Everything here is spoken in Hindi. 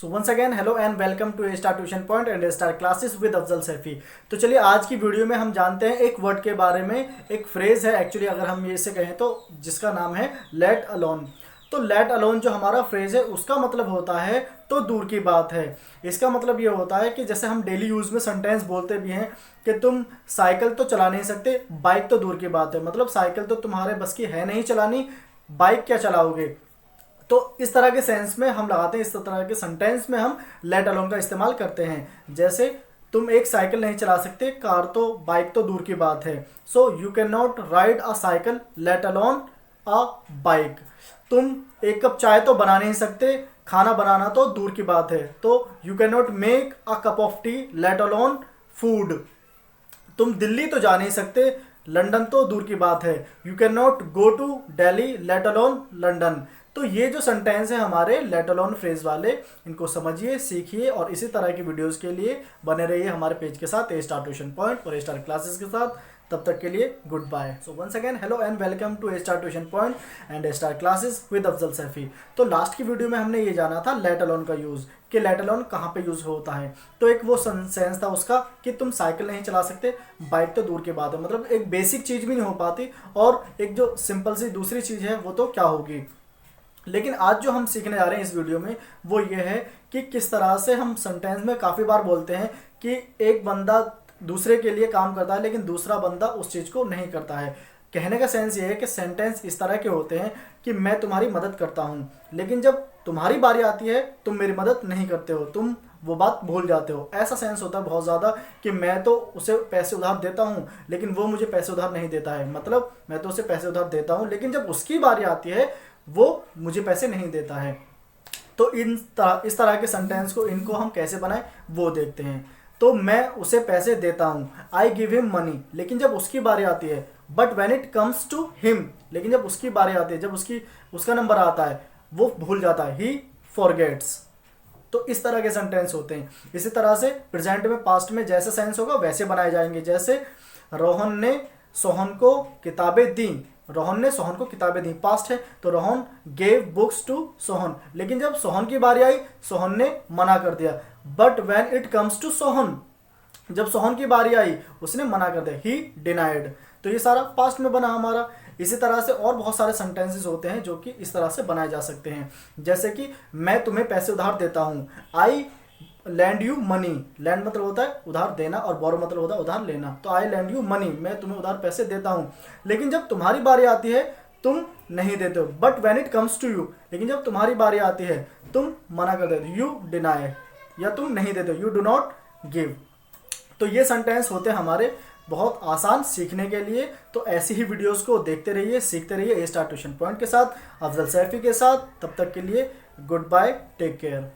So once again hello and welcome to A star tuition point and A star classes with Afzal Saifi. तो चलिए आज की वीडियो में हम जानते हैं एक वर्ड के बारे में। एक फ्रेज है एक्चुअली, अगर हम ये से कहें तो, जिसका नाम है लेट अलोन। तो लेट अलोन जो हमारा फ्रेज है उसका मतलब होता है तो दूर की बात है। इसका मतलब ये होता है कि जैसे हम डेली यूज़ में सेंटेंस बोलते भी हैं कि तुम साइकिल तो चला नहीं सकते, बाइक तो दूर की बात है। मतलब साइकिल तो तुम्हारे बस की है नहीं चलानी, बाइक क्या चलाओगे। तो इस तरह के सेंस में हम लगाते हैं, इस तरह के सेंटेंस में हम लेट अलोन का इस्तेमाल करते हैं। जैसे तुम एक साइकिल नहीं चला सकते, कार तो बाइक तो दूर की बात है। So you can not ride a cycle let alone a bike. तुम एक कप चाय तो बना नहीं सकते, खाना बनाना तो दूर की बात है। तो you can not make a cup of T let alone food. तुम दिल्ली तो जा नहीं सकते, लंदन तो दूर की बात है। You can not go to Delhi let alone London. तो ये जो सेंटेंस है हमारे लेट अलोन फ्रेज वाले, इनको समझिए, सीखिए और इसी तरह की वीडियोस के लिए बने रहिए हमारे पेज के साथ, ए स्टार ट्यूशन पॉइंट और ए स्टार क्लासेस के साथ। तब तक के लिए good bye. So once again hello and welcome to A star tuition point and A star classes with Afzal Saifi. तो लास्ट की वीडियो में हमने ये जाना था लेट अलोन का यूज़, कि लेट अलोन कहाँ पे यूज़ होता है। तो एक वो सेंस था उसका कि तुम साइकिल नहीं चला सकते, बाइक तो दूर की बात है। मतलब एक बेसिक चीज़ भी नहीं हो पाती, और एक जो सिंपल सी दूसरी चीज़ है वो तो क्या होगी। लेकिन आज जो हम सीखने जा रहे हैं इस वीडियो में वो ये है कि किस तरह से हम सेंटेंस में काफ़ी बार बोलते हैं कि एक बंदा दूसरे के लिए काम करता है लेकिन दूसरा बंदा उस चीज़ को नहीं करता है। कहने का सेंस ये है कि सेंटेंस इस तरह के होते हैं कि मैं तुम्हारी मदद करता हूँ, लेकिन जब तुम्हारी बारी आती है तुम मेरी मदद नहीं करते हो, तुम वो बात भूल जाते हो। ऐसा सेंस होता है बहुत ज़्यादा कि मैं तो उसे पैसे उधार देता हूँ लेकिन वो मुझे पैसे उधार नहीं देता है। मतलब मैं तो उसे पैसे उधार देता हूँ लेकिन जब उसकी बारी आती है वो मुझे पैसे नहीं देता है। तो इस तरह के सेंटेंस को, इनको हम कैसे बनाएं वो देखते हैं। तो मैं उसे पैसे देता हूँ, आई गिव हिम मनी, लेकिन जब उसकी बारी आती है, but when it comes to him, लेकिन जब उसकी बारी आती है, जब उसका नंबर आता है वो भूल जाता है, ही फॉरगेट्स। तो इस तरह के सेंटेंस होते हैं। इसी तरह से प्रेजेंट में, पास्ट में जैसे सेंस होगा वैसे बनाए जाएंगे। जैसे रोहन ने सोहन को किताबें दी, रोहन ने सोहन को किताबें दी, पास्ट है तो Rohan gave books to Sohan, लेकिन जब सोहन की बारी आई सोहन ने मना कर दिया। But when it comes to Sohan, जब सोहन की बारी आई उसने मना कर दिया, ही डिनाइड। तो ये सारा पास्ट में बना हमारा। इसी तरह से और बहुत सारे सेंटेंसेस होते हैं जो कि इस तरह से बनाए जा सकते हैं। जैसे कि मैं तुम्हें पैसे उधार देता हूँ, आई लैंड यू मनी। लैंड मतलब होता है उधार देना और बोरो मतलब होता है उधार लेना। तो आई लैंड यू मनी, मैं तुम्हें उधार पैसे देता हूँ, लेकिन जब तुम्हारी बारी आती है तुम नहीं देते हो। But when it comes to you, लेकिन जब तुम्हारी बारी आती है तुम मना कर देते हो, यू डिनाई, या तुम नहीं देते हो, यू डू नॉट गिव। तो ये सेंटेंस होते हैं हमारे बहुत आसान सीखने के लिए। तो ऐसी ही वीडियोस को देखते रहिए, सीखते रहिए ए स्टार ट्यूशन पॉइंट के साथ, अफजल सैफी के साथ। तब तक के लिए गुड बाय, टेक केयर।